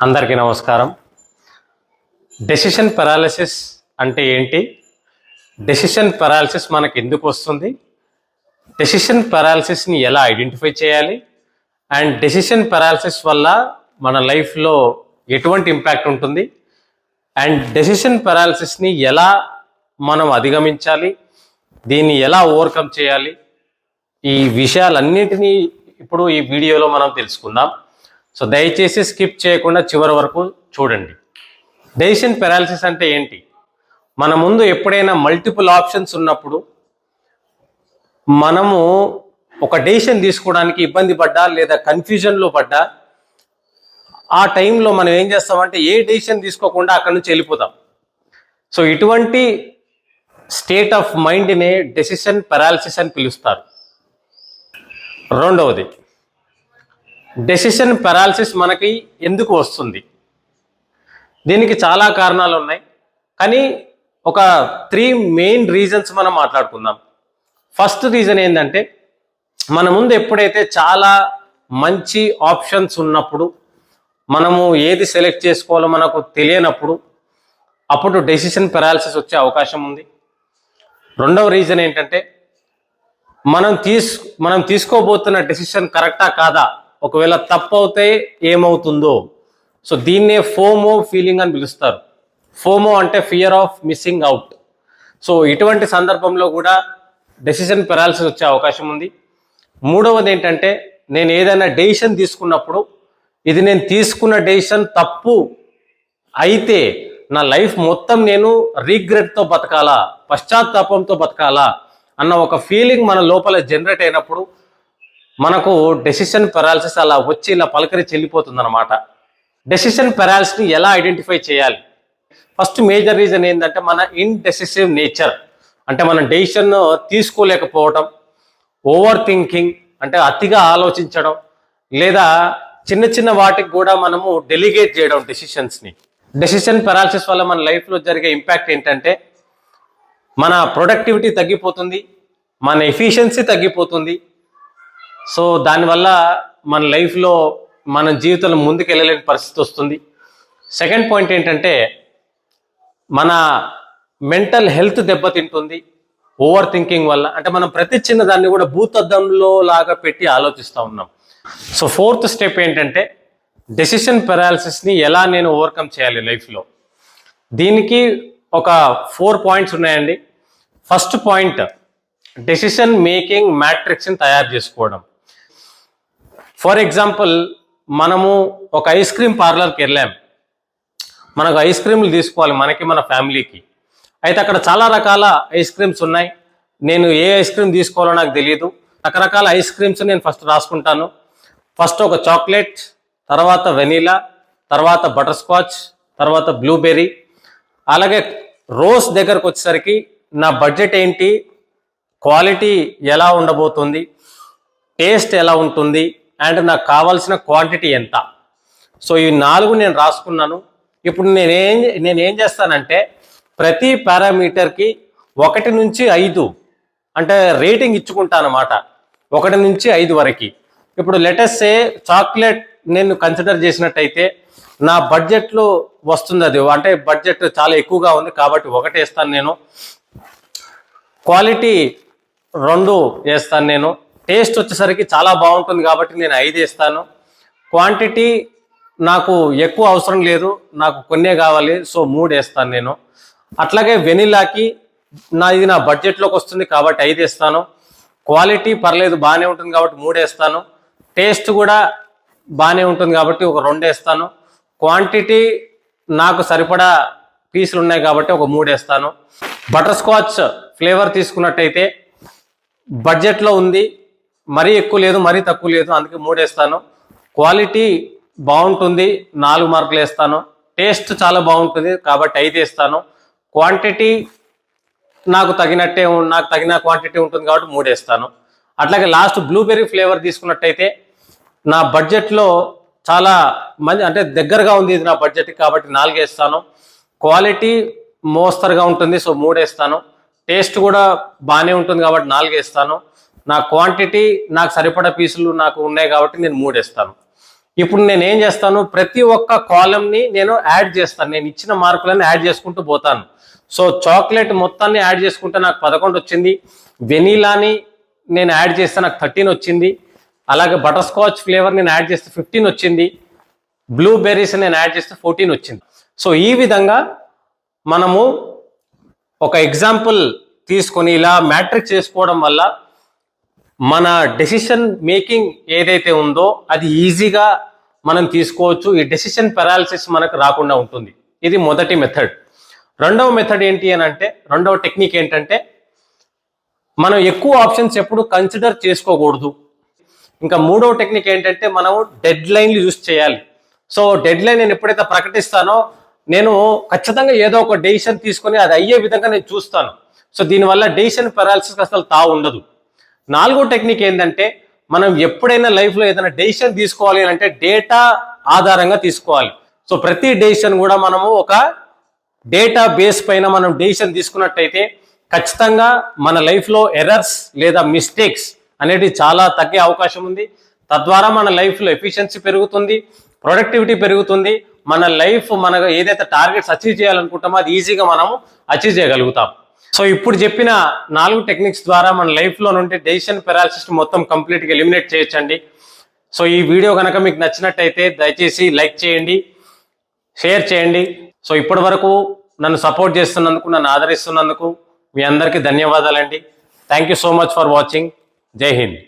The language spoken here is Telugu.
అందరికీ నమస్కారం. డెసిషన్ పారాలిసిస్ అంటే ఏంటి? డెసిషన్ పారాలిసిస్ మనకు ఎందుకు వస్తుంది? డెసిషన్ పారాలిసిస్ని ఎలా ఐడెంటిఫై చేయాలి? అండ్ డెసిషన్ పారాలిసిస్ వల్ల మన లైఫ్లో ఎటువంటి ఇంపాక్ట్ ఉంటుంది? అండ్ డెసిషన్ పారాలిసిస్ని ఎలా మనం అధిగమించాలి? దీన్ని ఎలా ఓవర్కమ్ చేయాలి? ఈ విషయాలన్నిటినీ ఇప్పుడు ఈ వీడియోలో మనం తెలుసుకుందాం. సో దయచేసి స్కిప్ చేయకుండా చివరి వరకు చూడండి. డెసిషన్ పారాలిసిస్ అంటే ఏంటి? మన ముందు ఎప్పుడైనా మల్టిపుల్ ఆప్షన్స్ ఉన్నప్పుడు మనము ఒక డెసిషన్ తీసుకోవడానికి ఇబ్బంది పడ్డా లేదా కన్ఫ్యూజన్లో పడ్డా ఆ టైంలో మనం ఏం చేస్తామంటే ఏ డెసిషన్ తీసుకోకుండా అక్కడి నుంచి వెళ్ళిపోతాం. సో ఇటువంటి స్టేట్ ఆఫ్ మైండ్నే డెసిషన్ పారాలిసిస్ అని పిలుస్తారు. రెండవది, డెసిషన్ పారాలిసిస్ మనకి ఎందుకు వస్తుంది? దీనికి చాలా కారణాలు ఉన్నాయి, కానీ ఒక 3 మెయిన్ రీజన్స్ మనం మాట్లాడుకుందాం. ఫస్ట్ రీజన్ ఏంటంటే, మన ముందు ఎప్పుడైతే చాలా మంచి ఆప్షన్స్ ఉన్నప్పుడు మనము ఏది సెలెక్ట్ చేసుకోవాలో మనకు తెలియనప్పుడు అప్పుడు డెసిషన్ పారాలిసిస్ వచ్చే అవకాశం ఉంది. రెండవ రీజన్ ఏంటంటే, మనం తీసుకోబోతున్న డెసిషన్ కరెక్టా కాదా, ఒకవేళ తప్పు అవుతే ఏమవుతుందో. సో దీన్నే ఫోమో ఫీలింగ్ అని పిలుస్తారు. ఫోమో అంటే fear of missing out. So ఇటువంటి సందర్భంలో కూడా డెసిషన్ పారాలిసిస్ వచ్చే అవకాశం ఉంది. మూడవది ఏంటంటే, నేను ఏదైనా డెసిషన్ తీసుకున్నప్పుడు ఇది నేను తీసుకున్న డెసిషన్ తప్పు అయితే నా లైఫ్ మొత్తం నేను రిగ్రెట్తో బతకాలా, పశ్చాత్తాపంతో బతకాలా అన్న ఒక ఫీలింగ్ మన లోపల జనరేట్ అయినప్పుడు మనకు డెసిషన్ పారాలిసిస్ అలా వచ్చి ఇలా పలకరించి వెళ్ళిపోతుంది అనమాట. డెసిషన్ పారాలిసిస్ని ఎలా ఐడెంటిఫై చేయాలి? ఫస్ట్ మేజర్ రీజన్ ఏంటంటే మన ఇండెసిసివ్ నేచర్, అంటే మనం డెసిషన్ తీసుకోలేకపోవడం, ఓవర్ థింకింగ్ అంటే అతిగా ఆలోచించడం, లేదా చిన్న చిన్న వాటికి కూడా మనము డెలిగేట్ చేయడం డెసిషన్స్ని. డెసిషన్ పారాలిసిస్ వల్ల మన లైఫ్లో జరిగే ఇంపాక్ట్ ఏంటంటే, మన ప్రొడక్టివిటీ తగ్గిపోతుంది, మన ఎఫిషియన్సీ తగ్గిపోతుంది. సో దానివల్ల మన లైఫ్లో మన జీవితంలో ముందుకు వెళ్ళలేని పరిస్థితి వస్తుంది. సెకండ్ పాయింట్ ఏంటంటే, మన మెంటల్ హెల్త్ దెబ్బతింటుంది ఓవర్ థింకింగ్ వల్ల. అంటే మనం ప్రతి చిన్న దాన్ని కూడా భూతద్దంలో లాగా పెట్టి ఆలోచిస్తూ ఉన్నాం. సో ఫోర్త్ స్టెప్ ఏంటంటే, డెసిషన్ పారాలిసిస్ని ఎలా నేను ఓవర్కమ్ చేయాలి లైఫ్లో. దీనికి ఒక 4 పాయింట్స్ ఉన్నాయండి. ఫస్ట్ పాయింట్, డెసిషన్ మేకింగ్ మ్యాట్రిక్స్ని తయారు చేసుకోవడం. ఫర్ ఎగ్జాంపుల్, మనము ఒక ఐస్ క్రీమ్ పార్లర్కి వెళ్ళాం, మనకు ఐస్ క్రీమ్లు తీసుకోవాలి మనకి మన ఫ్యామిలీకి. అయితే అక్కడ చాలా రకాల ఐస్ క్రీమ్స్ ఉన్నాయి. నేను ఏ ఐస్ క్రీమ్ తీసుకోవాలో నాకు తెలియదు. రకరకాల ఐస్ క్రీమ్స్ నేను ఫస్ట్ రాసుకుంటాను. ఫస్ట్ ఒక చాక్లెట్, తర్వాత వెనీలా, తర్వాత బటర్ స్కాచ్, తర్వాత బ్లూబెర్రీ. అలాగే రోజ్ దగ్గరకు వచ్చేసరికి నా బడ్జెట్ ఏంటి, క్వాలిటీ ఎలా ఉండబోతుంది, టేస్ట్ ఎలా ఉంటుంది, అండ్ నాకు కావాల్సిన క్వాంటిటీ ఎంత. సో ఈ 4 నేను రాసుకున్నాను. ఇప్పుడు నేనేం చేస్తానంటే, ప్రతి పారామీటర్కి 1 నుంచి 5 అంటే రేటింగ్ ఇచ్చుకుంటాను అన్నమాట, 1 నుంచి 5 వరకు. ఇప్పుడు లెటెస్ట్ సే చాక్లెట్ నేను కన్సిడర్ చేసినట్టయితే నా బడ్జెట్లో వస్తుంది అది, అంటే బడ్జెట్ చాలా ఎక్కువగా ఉంది కాబట్టి 1 వేస్తాను నేను. క్వాలిటీ 2 వేస్తాను నేను. టేస్ట్ వచ్చేసరికి చాలా బాగుంటుంది కాబట్టి నేను 5 వేస్తాను. క్వాంటిటీ నాకు ఎక్కువ అవసరం లేదు, నాకు కొన్నే కావాలి, సో 3 వేస్తాను నేను. అట్లాగే వెనిలాకి ఇది నా బడ్జెట్లోకి వస్తుంది కాబట్టి 5 వేస్తాను. క్వాలిటీ పర్లేదు బాగానే ఉంటుంది కాబట్టి 3 వేస్తాను. టేస్ట్ కూడా బాగానే ఉంటుంది కాబట్టి ఒక 2 వేస్తాను. క్వాంటిటీ నాకు సరిపడా పీసులు ఉన్నాయి కాబట్టి ఒక 3 వేస్తాను. బటర్ స్కాచ్ ఫ్లేవర్ తీసుకున్నట్టయితే బడ్జెట్లో ఉంది, మరీ ఎక్కువ లేదు మరీ తక్కువ లేదు, అందుకే 3 వేస్తాను. క్వాలిటీ బాగుంటుంది, 4 మార్కులు వేస్తాను. టేస్ట్ చాలా బాగుంటుంది కాబట్టి 5 వేస్తాను. క్వాంటిటీ నాకు తగిన క్వాంటిటీ ఉంటుంది కాబట్టి 3 వేస్తాను. అట్లాగే లాస్ట్ బ్లూబెర్రీ ఫ్లేవర్ తీసుకున్నట్టయితే నా బడ్జెట్లో చాలా మంచి అంటే దగ్గరగా ఉంది ఇది నా బడ్జెట్కి కాబట్టి 4 వేస్తాను. క్వాలిటీ మోస్తరుగా ఉంటుంది సో 3 వేస్తాను. టేస్ట్ కూడా బాగానే ఉంటుంది కాబట్టి 4 వేస్తాను. నా క్వాంటిటీ నాకు సరిపడా పీసులు నాకు ఉన్నాయి కాబట్టి నేను 3 వేస్తాను. ఇప్పుడు నేను ఏం చేస్తాను, ప్రతి ఒక్క కాలంని నేను యాడ్ చేస్తాను, నేను ఇచ్చిన మార్కులను యాడ్ చేసుకుంటూ పోతాను. సో చాక్లెట్ మొత్తాన్ని యాడ్ చేసుకుంటే నాకు 11 వచ్చింది, వెనీలాని నేను యాడ్ చేస్తే నాకు 13 వచ్చింది, అలాగే బటర్ స్కాచ్ ఫ్లేవర్ నేను యాడ్ చేస్తే 15 వచ్చింది, బ్లూబెర్రీస్ నేను యాడ్ చేస్తే 14 వచ్చింది. సో ఈ విధంగా మనము ఒక ఎగ్జాంపుల్ తీసుకొని ఇలా మ్యాట్రిక్స్ చేసుకోవడం వల్ల మన డెసిషన్ మేకింగ్ ఏదైతే ఉందో అది ఈజీగా మనం తీసుకోవచ్చు. ఈ డెసిషన్ పెరాలిసిస్ మనకు రాకుండా ఉంటుంది. ఇది మొదటి మెథడ్. రెండవ మెథడ్ ఏంటి అని అంటే, రెండవ టెక్నిక్ ఏంటంటే, మనం ఎక్కువ ఆప్షన్స్ ఎప్పుడు కన్సిడర్ చేసుకోకూడదు. ఇంకా మూడవ టెక్నిక్ ఏంటంటే, మనం డెడ్ లైన్లు యూజ్ చేయాలి. సో డెడ్ లైన్ నేను ఎప్పుడైతే ప్రకటిస్తానో నేను ఖచ్చితంగా ఏదో ఒక డెసిషన్ తీసుకొని అది అయ్యే విధంగా నేను చూస్తాను. సో దీనివల్ల డెసిషన్ పెరాలిసిస్ అసలు తా ఉండదు. నాలుగో టెక్నిక్ ఏంటంటే, మనం ఎప్పుడైనా లైఫ్లో ఏదైనా డెసిషన్ తీసుకోవాలి అంటే డేటా ఆధారంగా తీసుకోవాలి. సో ప్రతి డెసిషన్ కూడా మనము ఒక డేటా బేస్ పైన మనం డెసిషన్ తీసుకున్నట్టయితే ఖచ్చితంగా మన లైఫ్లో ఎర్రర్స్ లేదా మిస్టేక్స్ అనేవి చాలా తగ్గే అవకాశం ఉంది. తద్వారా మన లైఫ్లో ఎఫిషియన్సీ పెరుగుతుంది, ప్రొడక్టివిటీ పెరుగుతుంది, మన లైఫ్ మనకు ఏదైతే టార్గెట్స్ అచీవ్ చేయాలనుకుంటామో అది ఈజీగా మనము అచీవ్ చేయగలుగుతాం. సో ఇప్పుడు చెప్పిన 4 టెక్నిక్స్ ద్వారా మన లైఫ్లో నుండి డెసిషన్ పెరాలిసిస్ మొత్తం కంప్లీట్గా ఎలిమినేట్ చేయొచ్చండి. సో ఈ వీడియో కనుక మీకు నచ్చినట్టయితే దయచేసి లైక్ చేయండి, షేర్ చేయండి. సో ఇప్పటి వరకు నన్ను సపోర్ట్ చేస్తున్నందుకు, నన్ను ఆదరిస్తున్నందుకు మీ అందరికీ ధన్యవాదాలండి. Thank you so much for watching. జై హింద్.